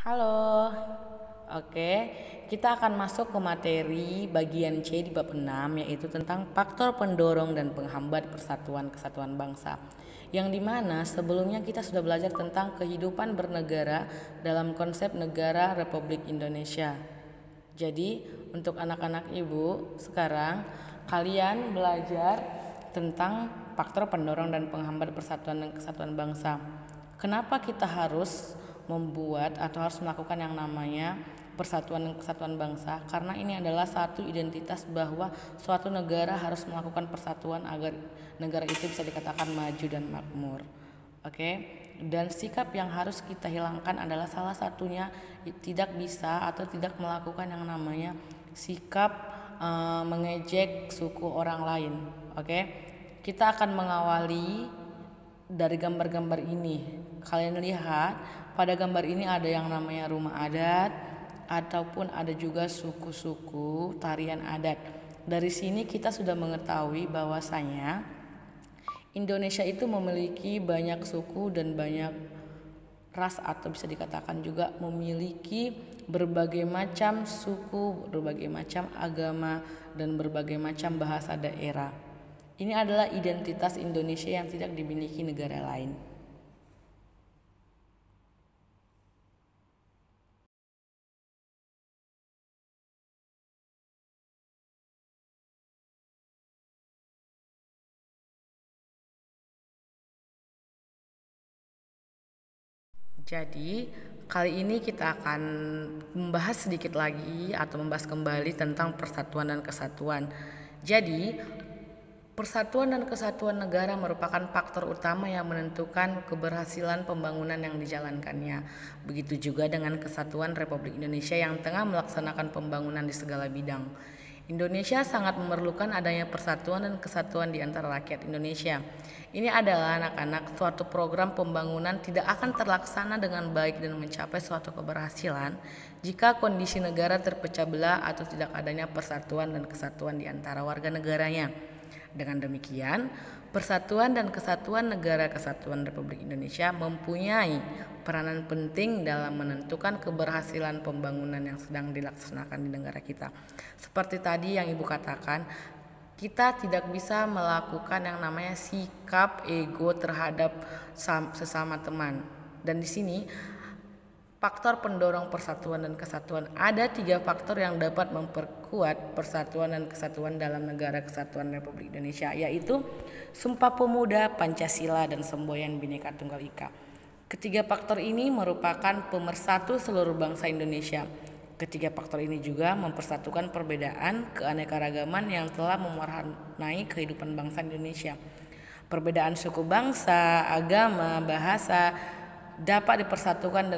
Halo, oke, kita akan masuk ke materi bagian C di bab 6, yaitu tentang faktor pendorong dan penghambat persatuan kesatuan bangsa. Yang dimana sebelumnya kita sudah belajar tentang kehidupan bernegara dalam konsep negara Republik Indonesia. Jadi untuk anak-anak ibu sekarang kalian belajar tentang faktor pendorong dan penghambat persatuan dan kesatuan bangsa. Kenapa kita harus membuat atau harus melakukan yang namanya persatuan dan kesatuan bangsa? Karena ini adalah satu identitas bahwa suatu negara harus melakukan persatuan agar negara itu bisa dikatakan maju dan makmur. Oke. Dan sikap yang harus kita hilangkan adalah salah satunya tidak bisa atau tidak melakukan yang namanya sikap mengejek suku orang lain. Oke. Kita akan mengawali dari gambar-gambar ini. Kalian lihat pada gambar ini ada yang namanya rumah adat ataupun ada juga suku-suku tarian adat. Dari sini kita sudah mengetahui bahwasanya Indonesia itu memiliki banyak suku dan banyak ras, atau bisa dikatakan juga memiliki berbagai macam suku, berbagai macam agama, dan berbagai macam bahasa daerah. Ini adalah identitas Indonesia yang tidak dimiliki negara lain. Jadi, kali ini kita akan membahas sedikit lagi atau membahas kembali tentang persatuan dan kesatuan. Jadi, persatuan dan kesatuan negara merupakan faktor utama yang menentukan keberhasilan pembangunan yang dijalankannya. Begitu juga dengan kesatuan Republik Indonesia yang tengah melaksanakan pembangunan di segala bidang. Indonesia sangat memerlukan adanya persatuan dan kesatuan di antara rakyat Indonesia. Ini adalah anak-anak suatu program pembangunan tidak akan terlaksana dengan baik dan mencapai suatu keberhasilan jika kondisi negara terpecah belah atau tidak adanya persatuan dan kesatuan di antara warga negaranya. Dengan demikian, persatuan dan kesatuan negara kesatuan Republik Indonesia mempunyai peranan penting dalam menentukan keberhasilan pembangunan yang sedang dilaksanakan di negara kita. Seperti tadi yang Ibu katakan, kita tidak bisa melakukan yang namanya sikap ego terhadap sesama teman. Dan di sini faktor pendorong persatuan dan kesatuan. Ada 3 faktor yang dapat memperkuat persatuan dan kesatuan dalam negara kesatuan Republik Indonesia, yaitu Sumpah Pemuda, Pancasila, dan Semboyan Bhinneka Tunggal Ika. Ketiga faktor ini merupakan pemersatu seluruh bangsa Indonesia. Ketiga faktor ini juga mempersatukan perbedaan keanekaragaman yang telah mewarnai kehidupan bangsa Indonesia. Perbedaan suku bangsa, agama, bahasa dapat dipersatukan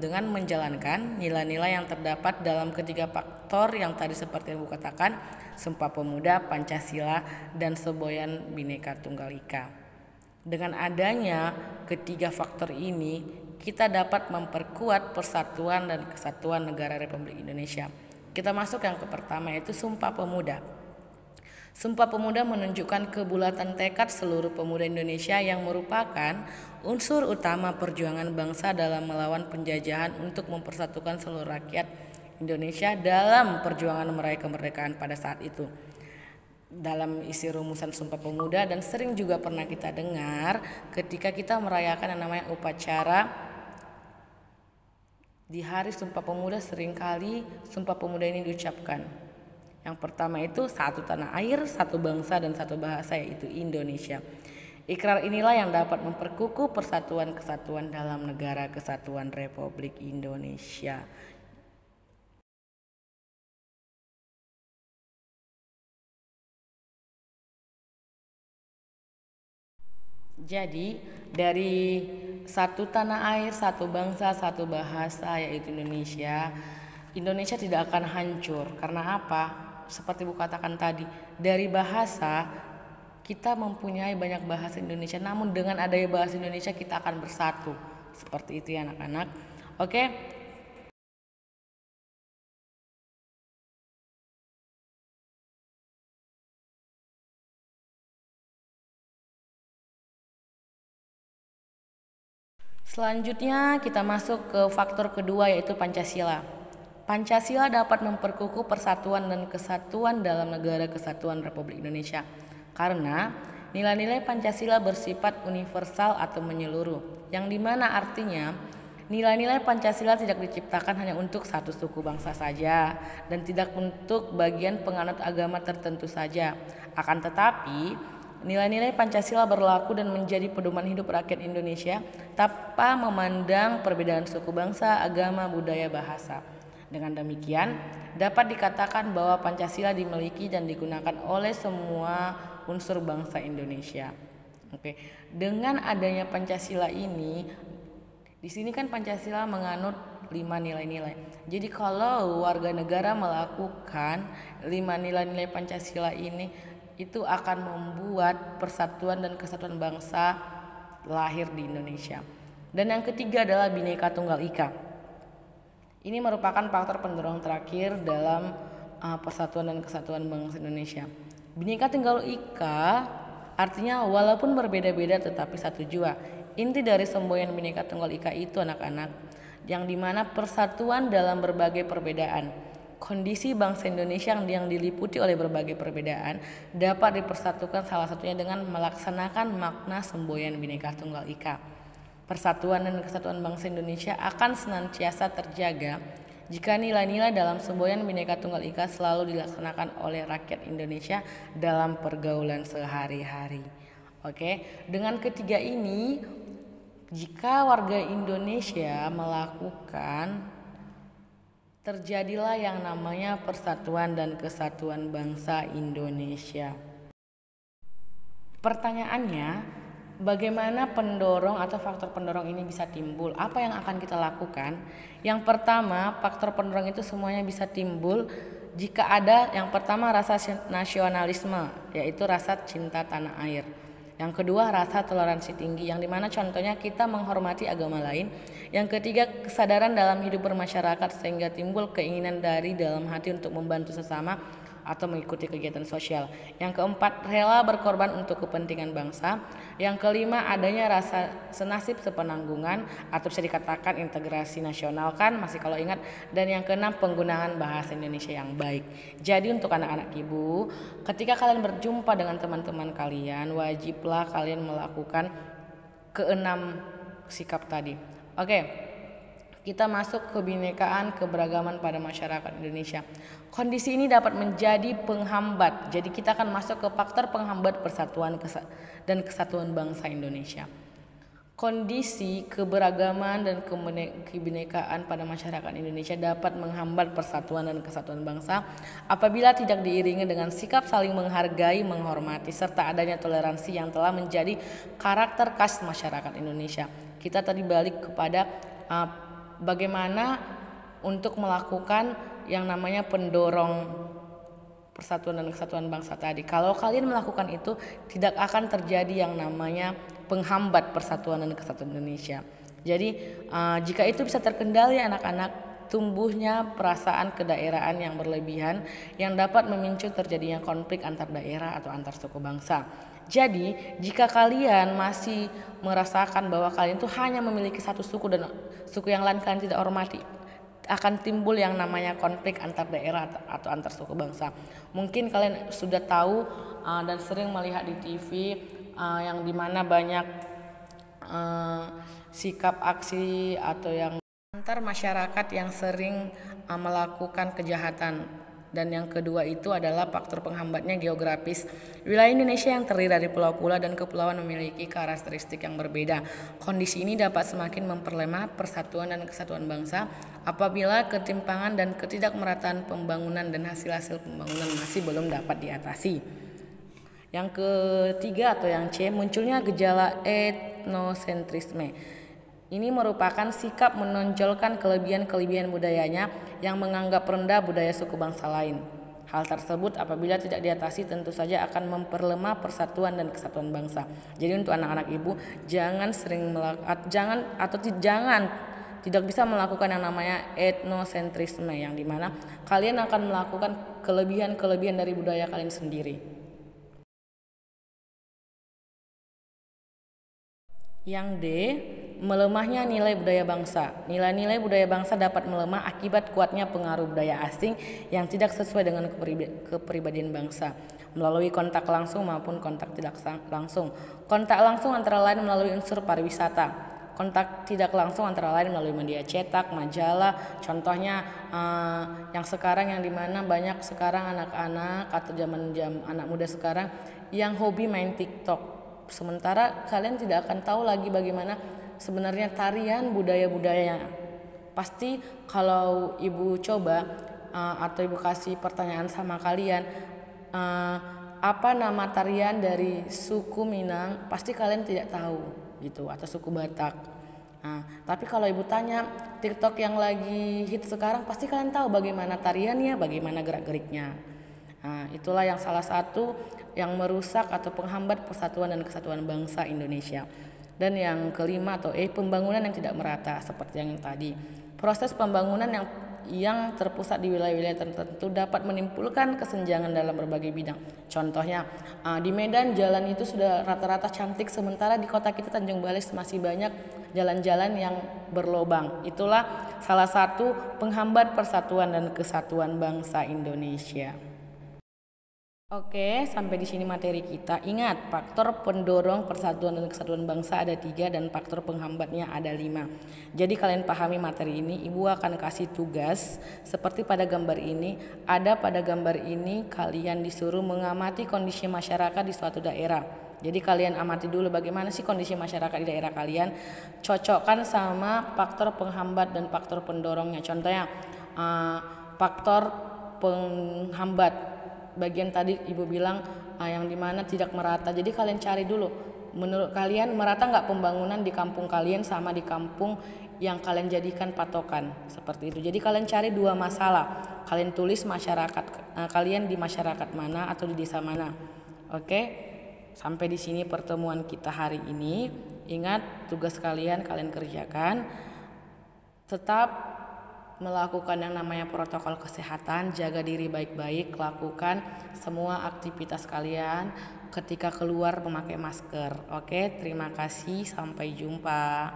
dengan menjalankan nilai-nilai yang terdapat dalam ketiga faktor yang tadi seperti yang Ibu katakan, Sumpah Pemuda, Pancasila, dan Semboyan Bhinneka Tunggal Ika. Dengan adanya ketiga faktor ini, kita dapat memperkuat persatuan dan kesatuan negara Republik Indonesia. Kita masuk yang pertama, yaitu Sumpah Pemuda. Sumpah Pemuda menunjukkan kebulatan tekad seluruh pemuda Indonesia yang merupakan unsur utama perjuangan bangsa dalam melawan penjajahan untuk mempersatukan seluruh rakyat Indonesia dalam perjuangan meraih kemerdekaan pada saat itu. Dalam isi rumusan Sumpah Pemuda, dan sering juga pernah kita dengar ketika kita merayakan yang namanya upacara di hari Sumpah Pemuda, seringkali Sumpah Pemuda ini diucapkan. Yang pertama itu satu tanah air, satu bangsa, dan satu bahasa, yaitu Indonesia. Ikrar inilah yang dapat memperkukuh persatuan kesatuan dalam negara kesatuan Republik Indonesia. Jadi dari satu tanah air, satu bangsa, satu bahasa, yaitu Indonesia, Indonesia tidak akan hancur. Karena apa? Seperti Bu katakan tadi, dari bahasa kita mempunyai banyak bahasa Indonesia, namun dengan adanya bahasa Indonesia kita akan bersatu. Seperti itu ya anak-anak. Oke. Selanjutnya kita masuk ke faktor kedua, yaitu Pancasila. Pancasila dapat memperkukuh persatuan dan kesatuan dalam negara kesatuan Republik Indonesia karena nilai-nilai Pancasila bersifat universal atau menyeluruh, yang dimana artinya nilai-nilai Pancasila tidak diciptakan hanya untuk satu suku bangsa saja dan tidak untuk bagian penganut agama tertentu saja. Akan tetapi, nilai-nilai Pancasila berlaku dan menjadi pedoman hidup rakyat Indonesia tanpa memandang perbedaan suku bangsa, agama, budaya, bahasa. Dengan demikian, dapat dikatakan bahwa Pancasila dimiliki dan digunakan oleh semua unsur bangsa Indonesia. Oke, dengan adanya Pancasila ini, di sini kan Pancasila menganut 5 nilai-nilai. Jadi kalau warga negara melakukan 5 nilai-nilai Pancasila ini, itu akan membuat persatuan dan kesatuan bangsa lahir di Indonesia. Dan yang ketiga adalah Bhinneka Tunggal Ika. Ini merupakan faktor pendorong terakhir dalam persatuan dan kesatuan bangsa Indonesia. Bhinneka Tunggal Ika artinya walaupun berbeda-beda tetapi satu jua. Inti dari semboyan Bhinneka Tunggal Ika itu anak-anak, yang dimana persatuan dalam berbagai perbedaan. Kondisi bangsa Indonesia yang diliputi oleh berbagai perbedaan dapat dipersatukan salah satunya dengan melaksanakan makna semboyan Bhinneka Tunggal Ika. Persatuan dan kesatuan bangsa Indonesia akan senantiasa terjaga jika nilai-nilai dalam semboyan Bhinneka Tunggal Ika selalu dilaksanakan oleh rakyat Indonesia dalam pergaulan sehari-hari. Oke, dengan ketiga ini, jika warga Indonesia melakukan, terjadilah yang namanya persatuan dan kesatuan bangsa Indonesia. Pertanyaannya, bagaimana pendorong atau faktor pendorong ini bisa timbul? Apa yang akan kita lakukan? Yang pertama, faktor pendorong itu semuanya bisa timbul jika ada yang pertama rasa nasionalisme, yaitu rasa cinta tanah air. Yang kedua, rasa toleransi tinggi, yang dimana contohnya kita menghormati agama lain. Yang ketiga, kesadaran dalam hidup bermasyarakat sehingga timbul keinginan dari dalam hati untuk membantu sesama atau mengikuti kegiatan sosial. Yang keempat, rela berkorban untuk kepentingan bangsa. Yang kelima, adanya rasa senasib sepenanggungan atau bisa dikatakan integrasi nasional, kan masih kalau ingat. Dan yang keenam, penggunaan bahasa Indonesia yang baik. Jadi untuk anak-anak ibu, ketika kalian berjumpa dengan teman-teman kalian, wajiblah kalian melakukan keenam sikap tadi. Oke. Kita masuk ke kebinekaan keberagaman pada masyarakat Indonesia. Kondisi ini dapat menjadi penghambat. Jadi kita akan masuk ke faktor penghambat persatuan dan kesatuan bangsa Indonesia. Kondisi keberagaman dan kebinekaan pada masyarakat Indonesia dapat menghambat persatuan dan kesatuan bangsa apabila tidak diiringi dengan sikap saling menghargai, menghormati, serta adanya toleransi yang telah menjadi karakter khas masyarakat Indonesia. Kita tadi balik kepada bagaimana untuk melakukan yang namanya pendorong persatuan dan kesatuan bangsa tadi. Kalau kalian melakukan itu, tidak akan terjadi yang namanya penghambat persatuan dan kesatuan Indonesia. Jadi jika itu bisa terkendali anak-anak, tumbuhnya perasaan kedaerahan yang berlebihan yang dapat memicu terjadinya konflik antar daerah atau antar suku bangsa. Jadi jika kalian masih merasakan bahwa kalian itu hanya memiliki satu suku dan suku yang lain kalian tidak hormati, akan timbul yang namanya konflik antar daerah atau antar suku bangsa. Mungkin kalian sudah tahu dan sering melihat di TV yang dimana banyak sikap aksi atau yang antar masyarakat yang sering melakukan kejahatan. Dan yang kedua itu adalah faktor penghambatnya geografis. Wilayah Indonesia yang terdiri dari pulau-pulau dan kepulauan memiliki karakteristik yang berbeda. Kondisi ini dapat semakin memperlemah persatuan dan kesatuan bangsa apabila ketimpangan dan ketidakmerataan pembangunan dan hasil-hasil pembangunan masih belum dapat diatasi. Yang ketiga atau yang C, munculnya gejala etnosentrisme. Ini merupakan sikap menonjolkan kelebihan-kelebihan budayanya yang menganggap rendah budaya suku bangsa lain. Hal tersebut apabila tidak diatasi tentu saja akan memperlemah persatuan dan kesatuan bangsa. Jadi untuk anak-anak ibu jangan tidak bisa melakukan yang namanya etnosentrisme, yang dimana kalian akan melakukan kelebihan-kelebihan dari budaya kalian sendiri. Yang D, melemahnya nilai budaya bangsa. Nilai-nilai budaya bangsa dapat melemah akibat kuatnya pengaruh budaya asing yang tidak sesuai dengan kepribadian bangsa melalui kontak langsung maupun kontak tidak langsung. Kontak langsung antara lain melalui unsur pariwisata. Kontak tidak langsung antara lain melalui media cetak, majalah. Contohnya yang sekarang yang dimana banyak sekarang anak-anak atau anak muda sekarang yang hobi main TikTok. Sementara kalian tidak akan tahu lagi bagaimana sebenarnya tarian budaya-budayanya. Pasti kalau ibu coba atau ibu kasih pertanyaan sama kalian, apa nama tarian dari suku Minang, pasti kalian tidak tahu gitu, atau suku Batak. Nah, tapi kalau ibu tanya TikTok yang lagi hit sekarang, pasti kalian tahu bagaimana tariannya, bagaimana gerak-geriknya. Nah, itulah yang salah satu yang merusak atau penghambat persatuan dan kesatuan bangsa Indonesia. Dan yang kelima atau pembangunan yang tidak merata seperti yang tadi. Proses pembangunan yang terpusat di wilayah-wilayah tertentu dapat menimbulkan kesenjangan dalam berbagai bidang. Contohnya di Medan jalan itu sudah rata-rata cantik, sementara di kota kita Tanjung Balai masih banyak jalan-jalan yang berlobang. Itulah salah satu penghambat persatuan dan kesatuan bangsa Indonesia. Oke, sampai di sini materi kita. Ingat, faktor pendorong persatuan dan kesatuan bangsa ada 3 dan faktor penghambatnya ada 5. Jadi kalian pahami materi ini, ibu akan kasih tugas seperti pada gambar ini. Ada pada gambar ini kalian disuruh mengamati kondisi masyarakat di suatu daerah. Jadi kalian amati dulu bagaimana sih kondisi masyarakat di daerah kalian. Cocokkan sama faktor penghambat dan faktor pendorongnya. Contohnya faktor penghambat. Bagian tadi ibu bilang yang dimana tidak merata. Jadi kalian cari dulu, menurut kalian merata nggak pembangunan di kampung kalian sama di kampung yang kalian jadikan patokan, seperti itu. Jadi kalian cari 2 masalah, kalian tulis masyarakat kalian di masyarakat mana atau di desa mana. Oke, sampai di sini pertemuan kita hari ini. Ingat, tugas kalian kerjakan, tetap melakukan yang namanya protokol kesehatan, jaga diri baik-baik, lakukan semua aktivitas kalian ketika keluar memakai masker. Oke, terima kasih, sampai jumpa.